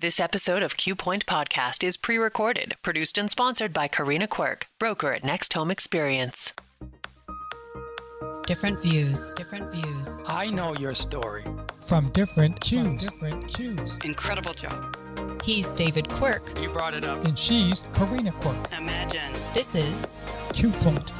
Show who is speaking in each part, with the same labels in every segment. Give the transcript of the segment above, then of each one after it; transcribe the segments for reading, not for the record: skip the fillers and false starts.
Speaker 1: This episode of Q Point Podcast is pre-recorded, produced and sponsored by Karina Quirk, broker at Next Home Experience.
Speaker 2: Different views.
Speaker 3: I know your story.
Speaker 4: From different Q's.
Speaker 5: Incredible job.
Speaker 2: He's David Quirk.
Speaker 3: You brought it up.
Speaker 4: And she's Karina Quirk.
Speaker 5: Imagine.
Speaker 2: This is
Speaker 4: Q Point.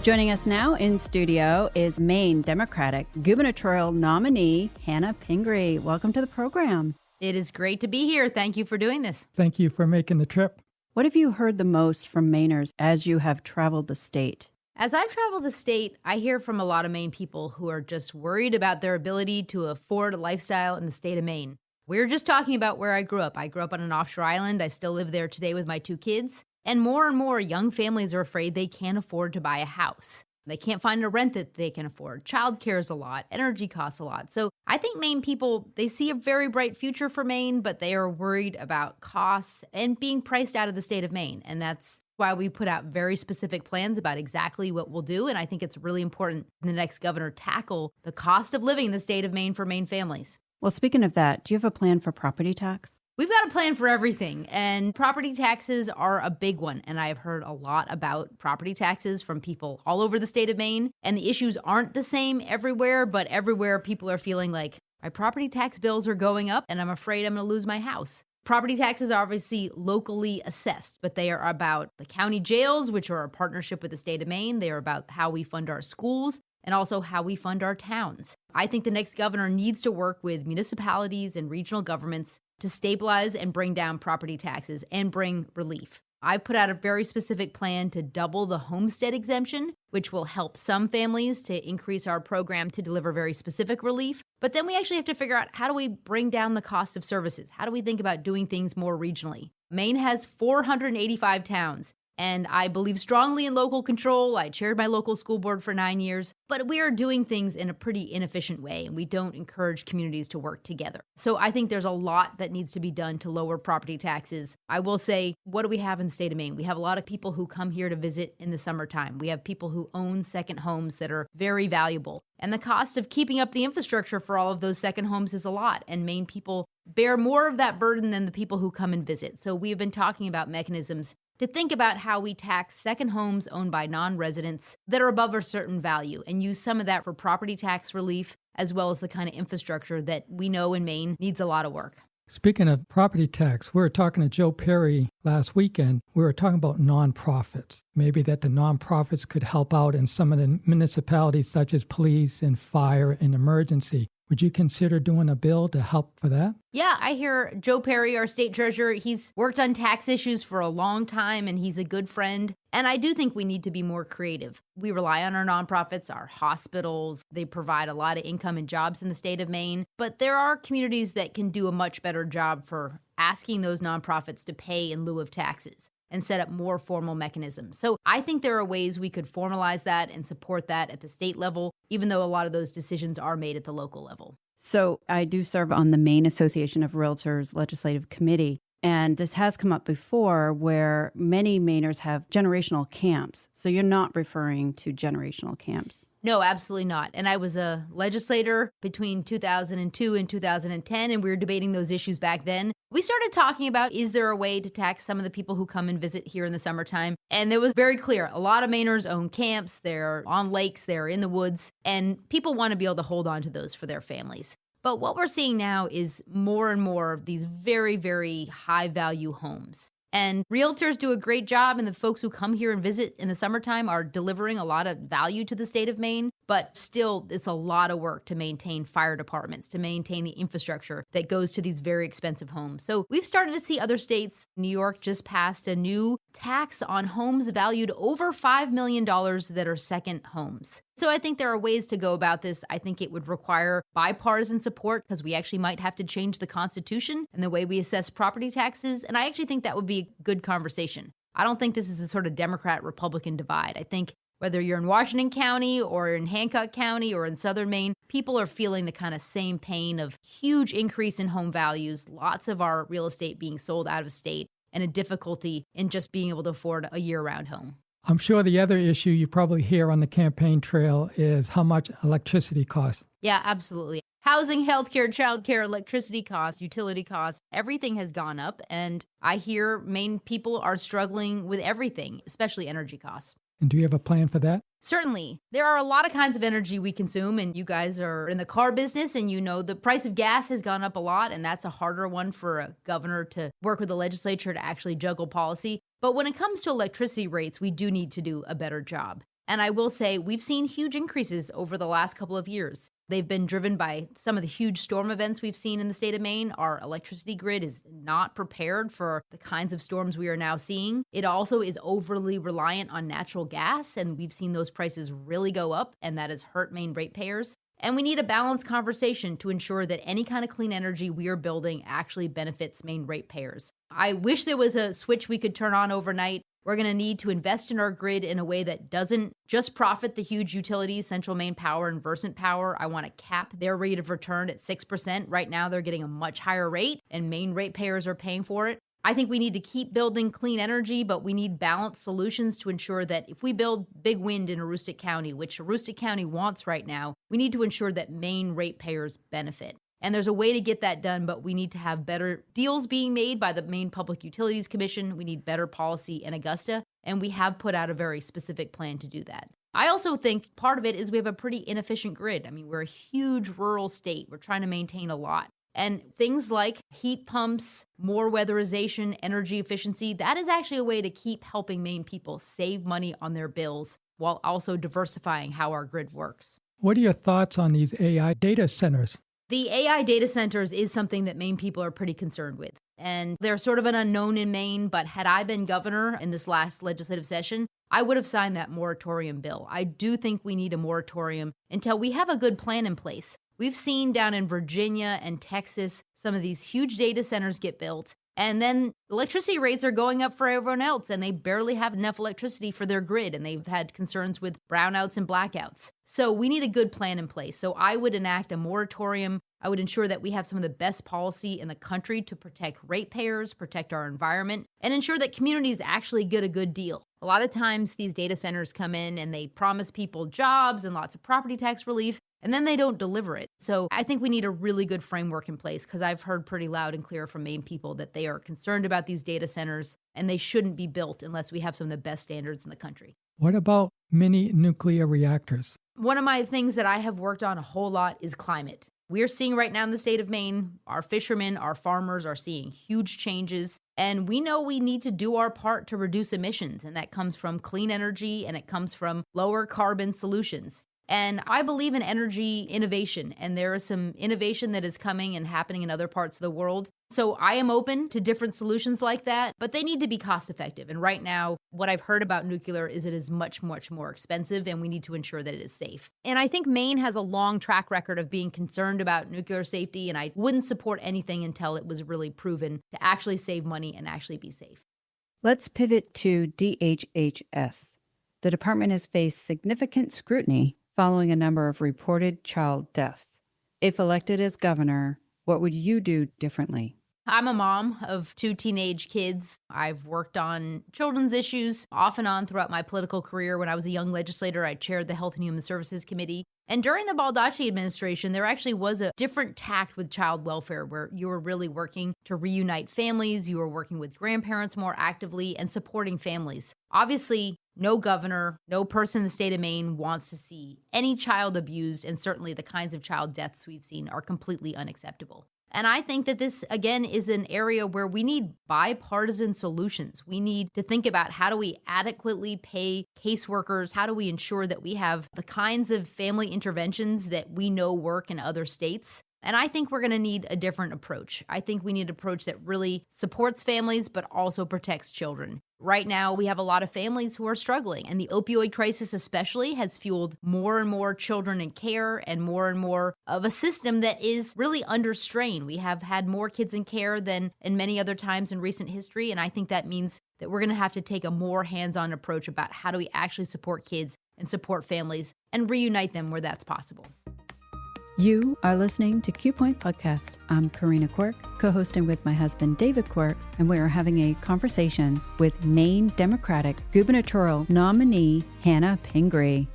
Speaker 6: Joining us now in studio is Maine Democratic gubernatorial nominee Hannah Pingree. Welcome to the program.
Speaker 7: It is great to be here. Thank you for doing this.
Speaker 4: Thank you for making the trip.
Speaker 6: What have you heard the most from Mainers as you have traveled the state?
Speaker 7: As I've traveled the state, I hear from a lot of Maine people who are just worried about their ability to afford a lifestyle in the state of Maine. We were just talking about where I grew up. I grew up on an offshore island. I still live there today with my 2 kids. And more young families are afraid they can't afford to buy a house. They can't find a rent that they can afford. Childcare is a lot. Energy costs a lot. So I think Maine people, they see a very bright future for Maine, but they are worried about costs and being priced out of the state of Maine. And that's why we put out very specific plans about exactly what we'll do. And I think it's really important the next governor tackle the cost of living in the state of Maine for Maine families.
Speaker 6: Well, speaking of that, do you have a plan for property tax?
Speaker 7: We've got a plan for everything, and property taxes are a big one. And I have heard a lot about property taxes from people all over the state of Maine. And the issues aren't the same everywhere, but everywhere people are feeling like my property tax bills are going up and I'm afraid I'm going to lose my house. Property taxes are obviously locally assessed, but they are about the county jails, which are a partnership with the state of Maine. They are about how we fund our schools and also how we fund our towns. I think the next governor needs to work with municipalities and regional governments to stabilize and bring down property taxes and bring relief. I've put out a very specific plan to double the Homestead Exemption, which will help some families to increase our program to deliver very specific relief. But then we actually have to figure out, how do we bring down the cost of services? How do we think about doing things more regionally? Maine has 485 towns. And I believe strongly in local control. I chaired my local school board for 9 years, but we are doing things in a pretty inefficient way, and we don't encourage communities to work together. So I think there's a lot that needs to be done to lower property taxes. I will say, what do we have in the state of Maine? We have a lot of people who come here to visit in the summertime. We have people who own second homes that are very valuable. And the cost of keeping up the infrastructure for all of those second homes is a lot. And Maine people bear more of that burden than the people who come and visit. So we have been talking about mechanisms to think about how we tax second homes owned by non-residents that are above a certain value and use some of that for property tax relief, as well as the kind of infrastructure that we know in Maine needs a lot of work.
Speaker 4: Speaking of property tax, we were talking to Joe Perry last weekend. We were talking about nonprofits. Maybe that the nonprofits could help out in some of the municipalities such as police and fire and emergency. Would you consider doing a bill to help for that?
Speaker 7: Yeah, I hear Joe Perry, our state treasurer, he's worked on tax issues for a long time and he's a good friend. And I do think we need to be more creative. We rely on our nonprofits, our hospitals. They provide a lot of income and jobs in the state of Maine. But there are communities that can do a much better job for asking those nonprofits to pay in lieu of taxes and set up more formal mechanisms. So I think there are ways we could formalize that and support that at the state level, even though a lot of those decisions are made at the local level.
Speaker 6: So I do serve on the Maine Association of Realtors Legislative Committee, and this has come up before where many Mainers have generational camps. So you're not referring to generational camps.
Speaker 7: No, absolutely not. And I was a legislator between 2002 and 2010, and we were debating those issues back then. We started talking about, is there a way to tax some of the people who come and visit here in the summertime? And it was very clear. A lot of Mainers own camps. They're on lakes. They're in the woods. And people want to be able to hold on to those for their families. But what we're seeing now is more and more of these very, very high-value homes. And realtors do a great job, and the folks who come here and visit in the summertime are delivering a lot of value to the state of Maine. But still, it's a lot of work to maintain fire departments, to maintain the infrastructure that goes to these very expensive homes. So we've started to see other states. New York just passed a new tax on homes valued over $5 million that are second homes. So I think there are ways to go about this. I think it would require bipartisan support because we actually might have to change the Constitution and the way we assess property taxes. And I actually think that would be a good conversation. I don't think this is a sort of Democrat-Republican divide. I think whether you're in Washington County or in Hancock County or in Southern Maine, people are feeling the kind of same pain of huge increase in home values, lots of our real estate being sold out of state, and a difficulty in just being able to afford a year-round home.
Speaker 4: I'm sure the other issue you probably hear on the campaign trail is how much electricity costs.
Speaker 7: Yeah, absolutely. Housing, healthcare, childcare, electricity costs, utility costs, everything has gone up. And I hear Maine people are struggling with everything, especially energy costs.
Speaker 4: And do you have a plan for that?
Speaker 7: Certainly. There are a lot of kinds of energy we consume, and you guys are in the car business, and you know the price of gas has gone up a lot, and that's a harder one for a governor to work with the legislature to actually juggle policy. But when it comes to electricity rates, we do need to do a better job. And I will say we've seen huge increases over the last couple of years. They've been driven by some of the huge storm events we've seen in the state of Maine. Our electricity grid is not prepared for the kinds of storms we are now seeing. It also is overly reliant on natural gas, and we've seen those prices really go up, and that has hurt Maine ratepayers. And we need a balanced conversation to ensure that any kind of clean energy we are building actually benefits Maine ratepayers. I wish there was a switch we could turn on overnight. We're going to need to invest in our grid in a way that doesn't just profit the huge utilities, Central Maine Power and Versant Power. I want to cap their rate of return at 6%. Right now, they're getting a much higher rate, and Maine ratepayers are paying for it. I think we need to keep building clean energy, but we need balanced solutions to ensure that if we build big wind in Aroostook County, which Aroostook County wants right now, we need to ensure that Maine ratepayers benefit. And there's a way to get that done, but we need to have better deals being made by the Maine Public Utilities Commission. We need better policy in Augusta, and we have put out a very specific plan to do that. I also think part of it is we have a pretty inefficient grid. I mean, we're a huge rural state. We're trying to maintain a lot. And things like heat pumps, more weatherization, energy efficiency, that is actually a way to keep helping Maine people save money on their bills while also diversifying how our grid works.
Speaker 4: What are your thoughts on these AI data centers?
Speaker 7: The AI data centers is something that Maine people are pretty concerned with. And they're sort of an unknown in Maine, but had I been governor in this last legislative session, I would have signed that moratorium bill. I do think we need a moratorium until we have a good plan in place. We've seen down in Virginia and Texas some of these huge data centers get built, and then electricity rates are going up for everyone else, and they barely have enough electricity for their grid, and they've had concerns with brownouts and blackouts. So we need a good plan in place. So I would enact a moratorium. I would ensure that we have some of the best policy in the country to protect ratepayers, protect our environment, and ensure that communities actually get a good deal. A lot of times these data centers come in and they promise people jobs and lots of property tax relief, and then they don't deliver it. So I think we need a really good framework in place, because I've heard pretty loud and clear from Maine people that they are concerned about these data centers, and they shouldn't be built unless we have some of the best standards in the country.
Speaker 4: What about mini nuclear reactors?
Speaker 7: One of my things that I have worked on a whole lot is climate. We're seeing right now in the state of Maine, our fishermen, our farmers are seeing huge changes. And we know we need to do our part to reduce emissions. And that comes from clean energy, and it comes from lower carbon solutions. And I believe in energy innovation, and there is some innovation that is coming and happening in other parts of the world. So I am open to different solutions like that, but they need to be cost effective. And right now, what I've heard about nuclear is it is much, much more expensive, and we need to ensure that it is safe. And I think Maine has a long track record of being concerned about nuclear safety, and I wouldn't support anything until it was really proven to actually save money and actually be safe.
Speaker 6: Let's pivot to DHHS. The department has faced significant scrutiny following a number of reported child deaths. If elected as governor, what would you do differently?
Speaker 7: I'm a mom of 2 teenage kids. I've worked on children's issues off and on throughout my political career. When I was a young legislator, I chaired the Health and Human Services Committee. And during the Baldacci administration, there actually was a different tact with child welfare, where you were really working to reunite families, you were working with grandparents more actively, and supporting families. Obviously, no governor, no person in the state of Maine wants to see any child abused, and certainly the kinds of child deaths we've seen are completely unacceptable. And I think that this, again, is an area where we need bipartisan solutions. We need to think about how do we adequately pay caseworkers? How do we ensure that we have the kinds of family interventions that we know work in other states? And I think we're going to need a different approach. I think we need an approach that really supports families, but also protects children. Right now, we have a lot of families who are struggling, and the opioid crisis especially has fueled more and more children in care and more of a system that is really under strain. We have had more kids in care than in many other times in recent history, and I think that means that we're going to have to take a more hands-on approach about how do we actually support kids and support families and reunite them where that's possible.
Speaker 6: You are listening to Q Point Podcast. I'm Karina Quirk, co-hosting with my husband David Quirk, and we are having a conversation with Maine Democratic gubernatorial nominee Hannah Pingree.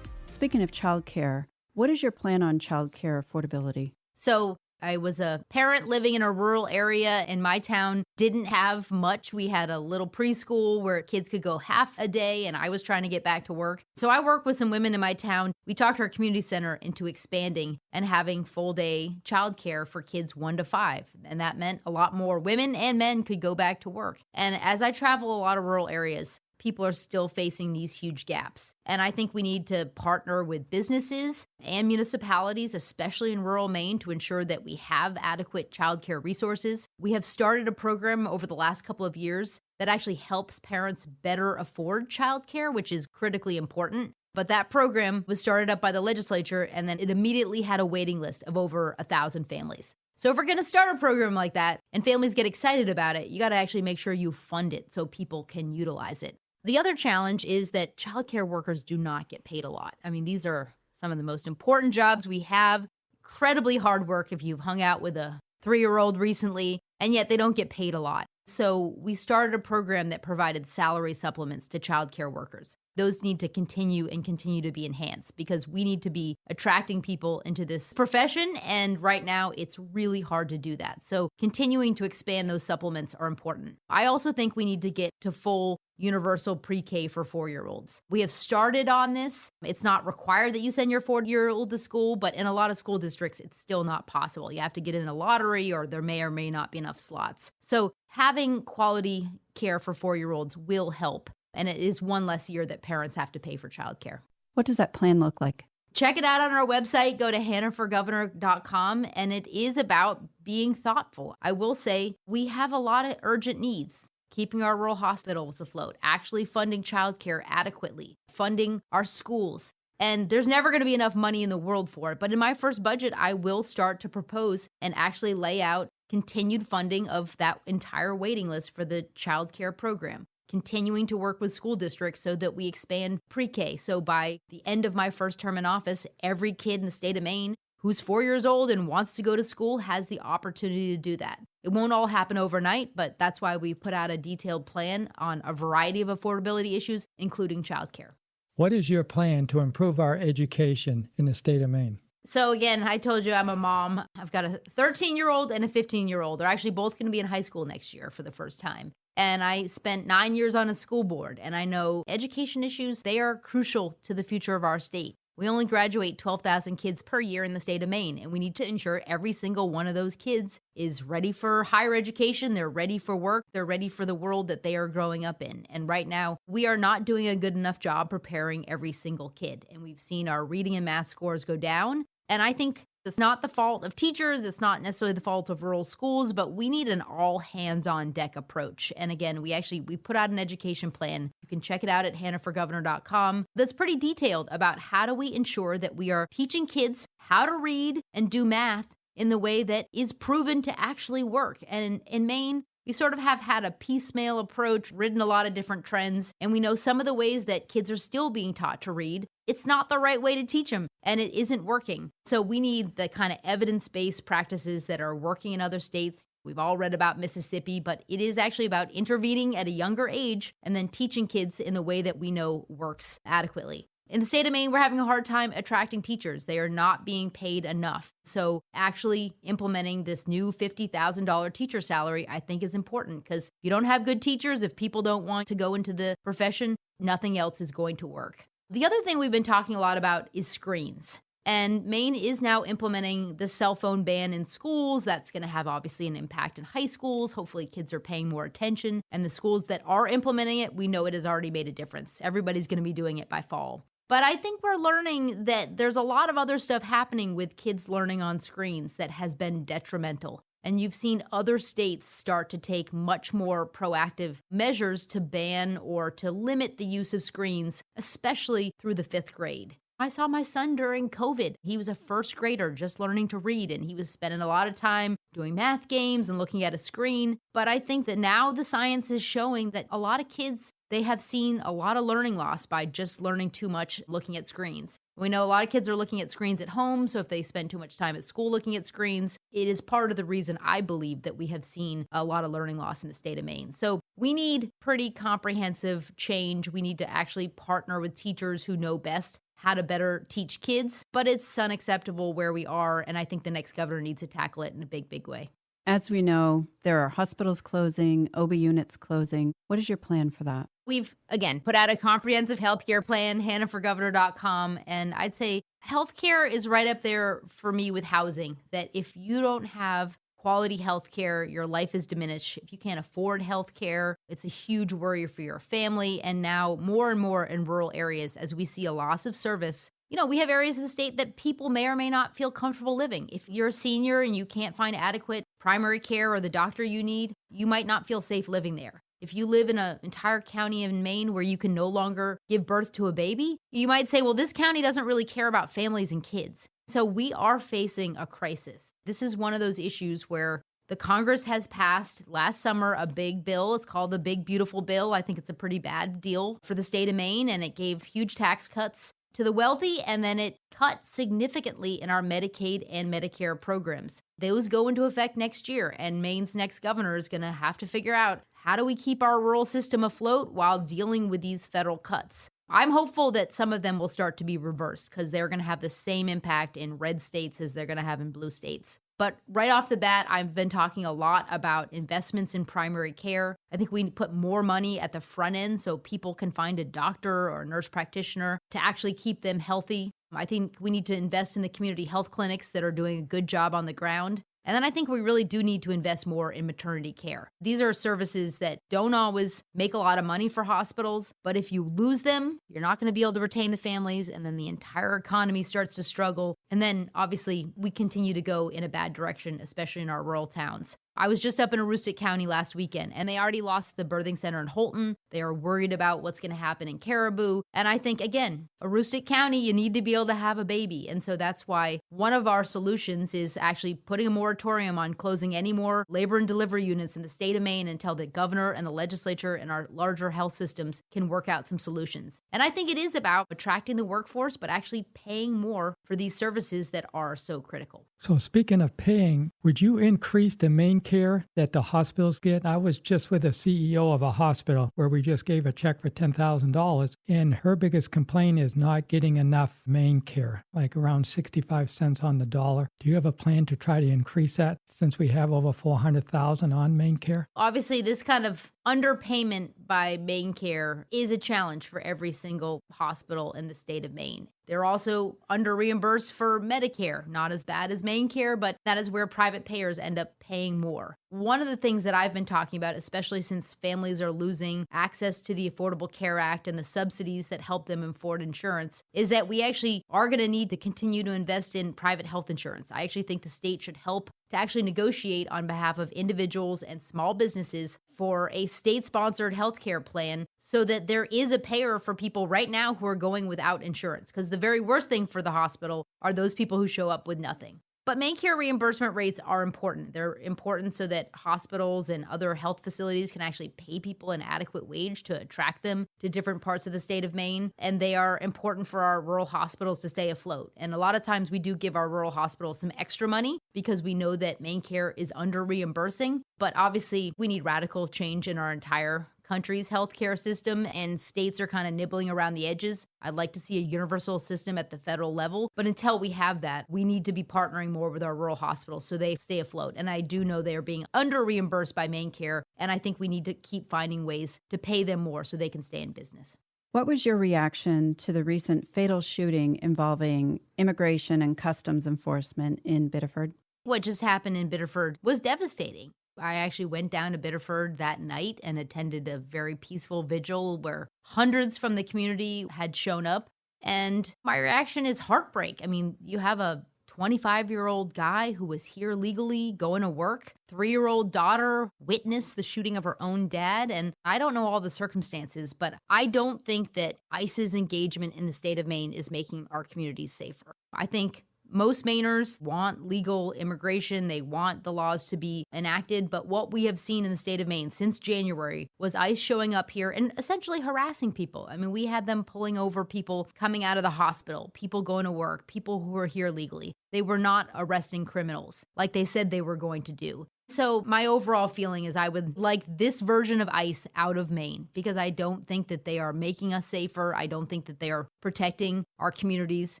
Speaker 6: Speaking of childcare, what is your plan on childcare affordability?
Speaker 7: So I was a parent living in a rural area, and my town didn't have much. We had a little preschool where kids could go half a day, and I was trying to get back to work. So I worked with some women in my town. We talked our community center into expanding and having full-day childcare for kids 1 to 5. And that meant a lot more women and men could go back to work. And as I travel a lot of rural areas, people are still facing these huge gaps. And I think we need to partner with businesses and municipalities, especially in rural Maine, to ensure that we have adequate childcare resources. We have started a program over the last couple of years that actually helps parents better afford childcare, which is critically important. But that program was started up by the legislature, and then it immediately had a waiting list of over 1,000 families. So if we're going to start a program like that and families get excited about it, you got to actually make sure you fund it so people can utilize it. The other challenge is that childcare workers do not get paid a lot. I mean, these are some of the most important jobs we have. Incredibly hard work if you've hung out with a 3-year-old recently, and yet they don't get paid a lot. So we started a program that provided salary supplements to childcare workers. Those need to continue to be enhanced because we need to be attracting people into this profession. And right now, it's really hard to do that. So continuing to expand those supplements are important. I also think we need to get to full universal pre-K for 4-year-olds. We have started on this. It's not required that you send your 4-year-old to school, but in a lot of school districts, it's still not possible. You have to get in a lottery or there may or may not be enough slots. So having quality care for 4-year-olds will help. And it is one less year that parents have to pay for childcare.
Speaker 6: What does that plan look like?
Speaker 7: Check it out on our website. Go to hannahforgovernor.com. And it is about being thoughtful. I will say we have a lot of urgent needs. Keeping our rural hospitals afloat, actually funding childcare adequately, funding our schools. And there's never going to be enough money in the world for it. But in my first budget, I will start to propose and actually lay out continued funding of that entire waiting list for the childcare program. Continuing to work with school districts so that we expand pre-K. So by the end of my first term in office, every kid in the state of Maine who's 4 years old and wants to go to school has the opportunity to do that. It won't all happen overnight, but that's why we put out a detailed plan on a variety of affordability issues, including childcare.
Speaker 4: What is your plan to improve our education in the state of Maine?
Speaker 7: So again, I told you I'm a mom. I've got a 13-year-old and a 15-year-old. They're actually both going to be in high school next year for the first time. And I spent 9 years on a school board, and I know education issues, they are crucial to the future of our state. We only graduate 12,000 kids per year in the state of Maine, and we need to ensure every single one of those kids is ready for higher education, they're ready for work, they're ready for the world that they are growing up in. And right now, we are not doing a good enough job preparing every single kid. And we've seen our reading and math scores go down. And I think it's not the fault of teachers, it's not necessarily the fault of rural schools, but we need an all-hands-on-deck approach. And again, we put out an education plan. You can check it out at hannahforgovernor.com. That's pretty detailed about how do we ensure that we are teaching kids how to read and do math in the way that is proven to actually work. And in Maine, we sort of have had a piecemeal approach, ridden a lot of different trends, and we know some of the ways that kids are still being taught to read. It's not the right way to teach them, and it isn't working. So we need the kind of evidence-based practices that are working in other states. We've all read about Mississippi, but it is actually about intervening at a younger age and then teaching kids in the way that we know works adequately. In the state of Maine, we're having a hard time attracting teachers. They are not being paid enough. So actually implementing this new $50,000 teacher salary, I think is important because if you don't have good teachers, if people don't want to go into the profession, nothing else is going to work. The other thing we've been talking a lot about is screens. And Maine is now implementing the cell phone ban in schools. That's going to have obviously an impact in high schools. Hopefully kids are paying more attention. And the schools that are implementing it, we know it has already made a difference. Everybody's going to be doing it by fall. But I think we're learning that there's a lot of other stuff happening with kids learning on screens that has been detrimental. And you've seen other states start to take much more proactive measures to ban or to limit the use of screens, especially through the 5th grade. I saw my son during COVID. He was a first grader just learning to read, and he was spending a lot of time doing math games and looking at a screen. But I think that now the science is showing that a lot of kids, they have seen a lot of learning loss by just learning too much looking at screens. We know a lot of kids are looking at screens at home, so if they spend too much time at school looking at screens, it is part of the reason I believe that we have seen a lot of learning loss in the state of Maine. So we need pretty comprehensive change. We need to actually partner with teachers who know best how to better teach kids, but it's unacceptable where we are. And I think the next governor needs to tackle it in a big, big way.
Speaker 6: As we know, there are hospitals closing, OB units closing. What is your plan for that?
Speaker 7: We've, again, put out a comprehensive healthcare plan, hannahforgovernor.com. And I'd say healthcare is right up there for me with housing, that if you don't have quality healthcare, your life is diminished. If you can't afford healthcare, it's a huge worry for your family. And now more and more in rural areas, as we see a loss of service. We have areas of the state that people may or may not feel comfortable living. If you're a senior and you can't find adequate primary care or the doctor you need, you might not feel safe living there. If you live in an entire county in Maine where you can no longer give birth to a baby, you might say, well, this county doesn't really care about families and kids. So we are facing a crisis. This is one of those issues where the Congress has passed last summer a big bill. It's called the Big Beautiful Bill. I think it's a pretty bad deal for the state of Maine, and it gave huge tax cuts to the wealthy, and then it cut significantly in our Medicaid and Medicare programs. Those go into effect next year, and Maine's next governor is going to have to figure out, how do we keep our rural system afloat while dealing with these federal cuts? I'm hopeful that some of them will start to be reversed because they're going to have the same impact in red states as they're going to have in blue states. But right off the bat, I've been talking a lot about investments in primary care. I think we put more money at the front end so people can find a doctor or a nurse practitioner to actually keep them healthy. I think we need to invest in the community health clinics that are doing a good job on the ground. And then I think we really do need to invest more in maternity care. These are services that don't always make a lot of money for hospitals, but if you lose them, you're not going to be able to retain the families, and then the entire economy starts to struggle. And then obviously we continue to go in a bad direction, especially in our rural towns. I was just up in Aroostook County last weekend, and they already lost the birthing center in Holton. They are worried about what's going to happen in Caribou. And I think, again, Aroostook County, you need to be able to have a baby. And so that's why one of our solutions is actually putting a moratorium on closing any more labor and delivery units in the state of Maine until the governor and the legislature and our larger health systems can work out some solutions. And I think it is about attracting the workforce, but actually paying more for these services that are so critical.
Speaker 4: So speaking of paying, would you increase the MaineCare that the hospitals get? I was just with a CEO of a hospital where we just gave a check for $10,000, and her biggest complaint is not getting enough MaineCare, like around 65 cents on the dollar. Do you have a plan to try to increase that since we have over 400,000 on MaineCare?
Speaker 7: Obviously, this kind of underpayment by MaineCare is a challenge for every single hospital in the state of Maine. They're also under reimbursed for Medicare, not as bad as MaineCare, but that is where private payers end up paying more. One of the things that I've been talking about, especially since families are losing access to the Affordable Care Act and the subsidies that help them afford insurance, is that we actually are going to need to continue to invest in private health insurance. I actually think the state should help to actually negotiate on behalf of individuals and small businesses for a state-sponsored healthcare plan so that there is a payer for people right now who are going without insurance. Because the very worst thing for the hospital are those people who show up with nothing. But MaineCare reimbursement rates are important. They're important so that hospitals and other health facilities can actually pay people an adequate wage to attract them to different parts of the state of Maine. And they are important for our rural hospitals to stay afloat. And a lot of times we do give our rural hospitals some extra money because we know that MaineCare is under reimbursing. But obviously we need radical change in our entire country's healthcare system, and states are kind of nibbling around the edges. I'd like to see a universal system at the federal level, but until we have that, we need to be partnering more with our rural hospitals so they stay afloat. And I do know they are being under reimbursed by MaineCare, and I think we need to keep finding ways to pay them more so they can stay in business.
Speaker 6: What was your reaction to the recent fatal shooting involving immigration and customs enforcement in Biddeford?
Speaker 7: What just happened in Biddeford was devastating. I actually went down to Biddeford that night and attended a very peaceful vigil where hundreds from the community had shown up. And my reaction is heartbreak. I mean, you have a 25-year-old guy who was here legally going to work. 3-year-old daughter witnessed the shooting of her own dad. And I don't know all the circumstances, but I don't think that ICE's engagement in the state of Maine is making our communities safer. I think most Mainers want legal immigration. They want the laws to be enacted. But what we have seen in the state of Maine since January was ICE showing up here and essentially harassing people. I mean, we had them pulling over people coming out of the hospital, people going to work, people who are here legally. They were not arresting criminals like they said they were going to do. So my overall feeling is I would like this version of ICE out of Maine because I don't think that they are making us safer. I don't think that they are protecting our communities.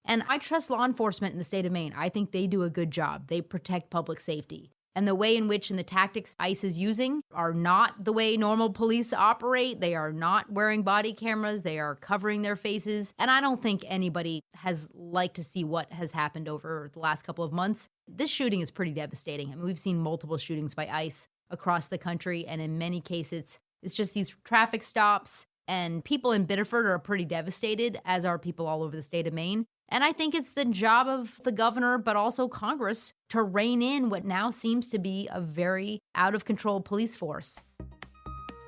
Speaker 7: And I trust law enforcement in the state of Maine. I think they do a good job. They protect public safety. And the way in which and the tactics ICE is using are not the way normal police operate. They are not wearing body cameras. They are covering their faces. And I don't think anybody has liked to see what has happened over the last couple of months. This shooting is pretty devastating. I mean, we've seen multiple shootings by ICE across the country. And in many cases, it's just these traffic stops. And people in Biddeford are pretty devastated, as are people all over the state of Maine. And I think it's the job of the governor, but also Congress, to rein in what now seems to be a very out-of-control police force.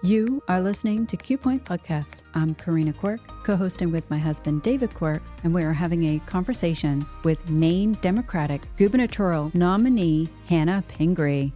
Speaker 6: You are listening to Q Point Podcast. I'm Karina Quirk, co-hosting with my husband, David Quirk, and we are having a conversation with Maine Democratic gubernatorial nominee Hannah Pingree.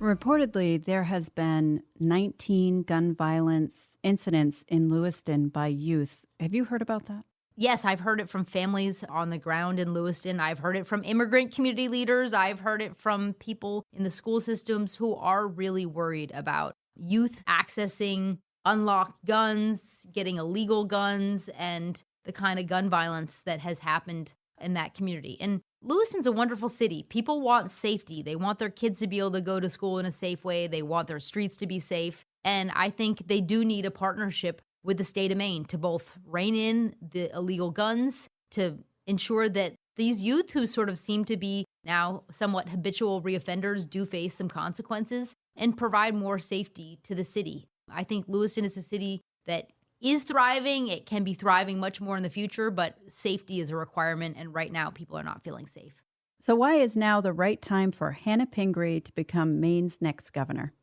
Speaker 6: Reportedly, there has been 19 gun violence incidents in Lewiston by youth. Have you heard about that?
Speaker 7: Yes, I've heard it from families on the ground in Lewiston. I've heard it from immigrant community leaders. I've heard it from people in the school systems who are really worried about youth accessing unlocked guns, getting illegal guns, and the kind of gun violence that has happened in that community. And Lewiston's a wonderful city. People want safety. They want their kids to be able to go to school in a safe way. They want their streets to be safe. And I think they do need a partnership with the state of Maine to both rein in the illegal guns, to ensure that these youth who sort of seem to be now somewhat habitual reoffenders do face some consequences, and provide more safety to the city. I think Lewiston is a city that is thriving. It can be thriving much more in the future, but safety is a requirement, and right now people are not feeling safe.
Speaker 6: So why is now the right time for Hannah Pingree to become Maine's next governor?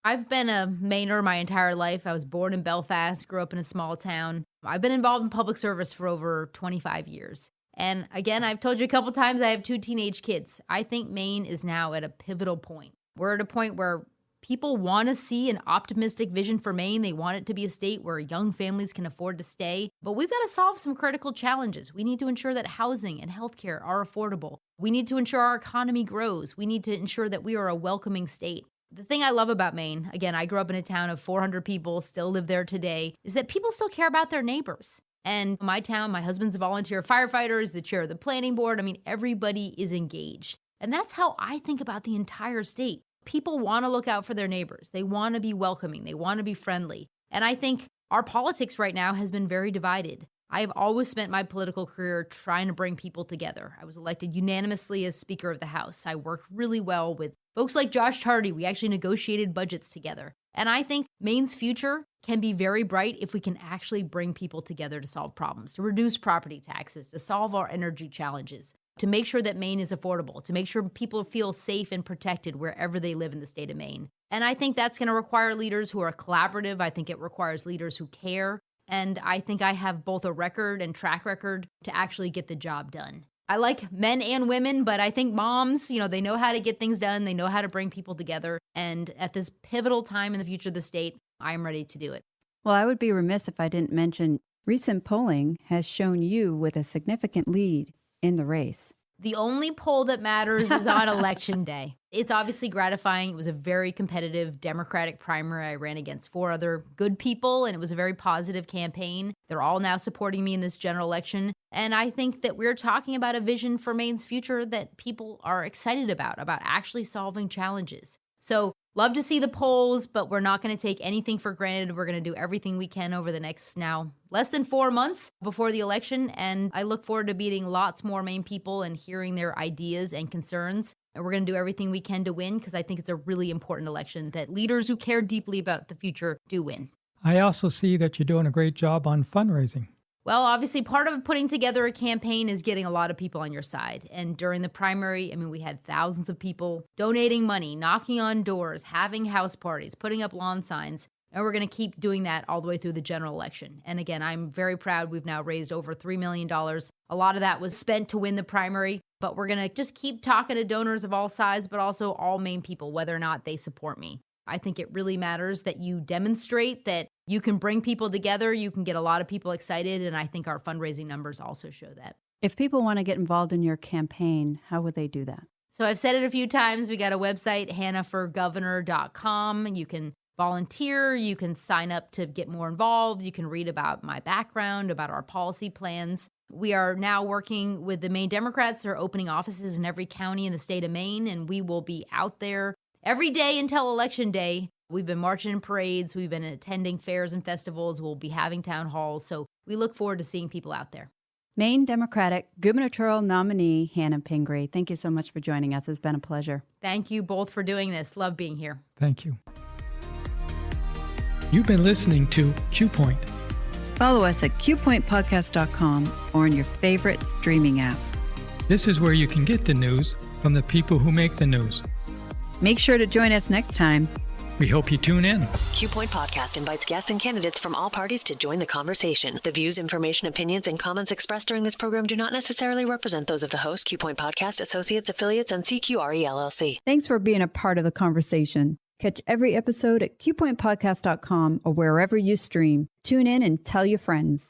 Speaker 7: I've been a Mainer my entire life. I was born in Belfast, grew up in a small town. I've been involved in public service for over 25 years. And again, I've told you a couple times I have 2 teenage kids. I think Maine is now at a pivotal point. We're at a point where people want to see an optimistic vision for Maine. They want it to be a state where young families can afford to stay. But we've got to solve some critical challenges. We need to ensure that housing and healthcare are affordable. We need to ensure our economy grows. We need to ensure that we are a welcoming state. The thing I love about Maine, again, I grew up in a town of 400 people, still live there today, is that people still care about their neighbors. And my town, my husband's a volunteer firefighter, is the chair of the planning board. I mean, everybody is engaged. And that's how I think about the entire state. People want to look out for their neighbors. They want to be welcoming. They want to be friendly. And I think our politics right now has been very divided. I have always spent my political career trying to bring people together. I was elected unanimously as Speaker of the House. I worked really well with folks like Josh Tardy. We actually negotiated budgets together. And I think Maine's future can be very bright if we can actually bring people together to solve problems, to reduce property taxes, to solve our energy challenges, to make sure that Maine is affordable, to make sure people feel safe and protected wherever they live in the state of Maine. And I think that's going to require leaders who are collaborative. I think it requires leaders who care. And I think I have both a record and track record to actually get the job done. I like men and women, but I think moms, they know how to get things done. They know how to bring people together. And at this pivotal time in the future of the state, I'm ready to do it.
Speaker 6: Well, I would be remiss if I didn't mention recent polling has shown you with a significant lead in the race.
Speaker 7: The only poll that matters is on Election Day. It's obviously gratifying. It was a very competitive Democratic primary. I ran against 4 other good people, and it was a very positive campaign. They're all now supporting me in this general election. And I think that we're talking about a vision for Maine's future that people are excited about actually solving challenges. So love to see the polls, but we're not going to take anything for granted. We're going to do everything we can over the next now less than 4 months before the election. And I look forward to meeting lots more Maine people and hearing their ideas and concerns. And we're going to do everything we can to win because I think it's a really important election that leaders who care deeply about the future do win.
Speaker 4: I also see that you're doing a great job on fundraising.
Speaker 7: Well, obviously, part of putting together a campaign is getting a lot of people on your side. And during the primary, we had thousands of people donating money, knocking on doors, having house parties, putting up lawn signs. And we're going to keep doing that all the way through the general election. And again, I'm very proud. We've now raised over $3 million. A lot of that was spent to win the primary. But we're going to just keep talking to donors of all sizes, but also all Maine people, whether or not they support me. I think it really matters that you demonstrate that you can bring people together, you can get a lot of people excited, and I think our fundraising numbers also show that.
Speaker 6: If people want to get involved in your campaign, how would they do that?
Speaker 7: So I've said it a few times. We got a website, hannahforgovernor.com. You can volunteer. You can sign up to get more involved. You can read about my background, about our policy plans. We are now working with the Maine Democrats. They're opening offices in every county in the state of Maine, and we will be out there every day until Election Day. We've been marching in parades. We've been attending fairs and festivals. We'll be having town halls. So we look forward to seeing people out there.
Speaker 6: Maine Democratic gubernatorial nominee Hannah Pingree, thank you so much for joining us. It's been a pleasure.
Speaker 7: Thank you both for doing this. Love being here.
Speaker 4: Thank you. You've been listening to Q Point.
Speaker 6: Follow us at qpointpodcast.com or on your favorite streaming app.
Speaker 4: This is where you can get the news from the people who make the news.
Speaker 6: Make sure to join us next time.
Speaker 4: We hope you tune in.
Speaker 1: Q Point Podcast invites guests and candidates from all parties to join the conversation. The views, information, opinions, and comments expressed during this program do not necessarily represent those of the host, Q Point Podcast, associates, affiliates, and CQRE LLC.
Speaker 6: Thanks for being a part of the conversation. Catch every episode at qpointpodcast.com or wherever you stream. Tune in and tell your friends.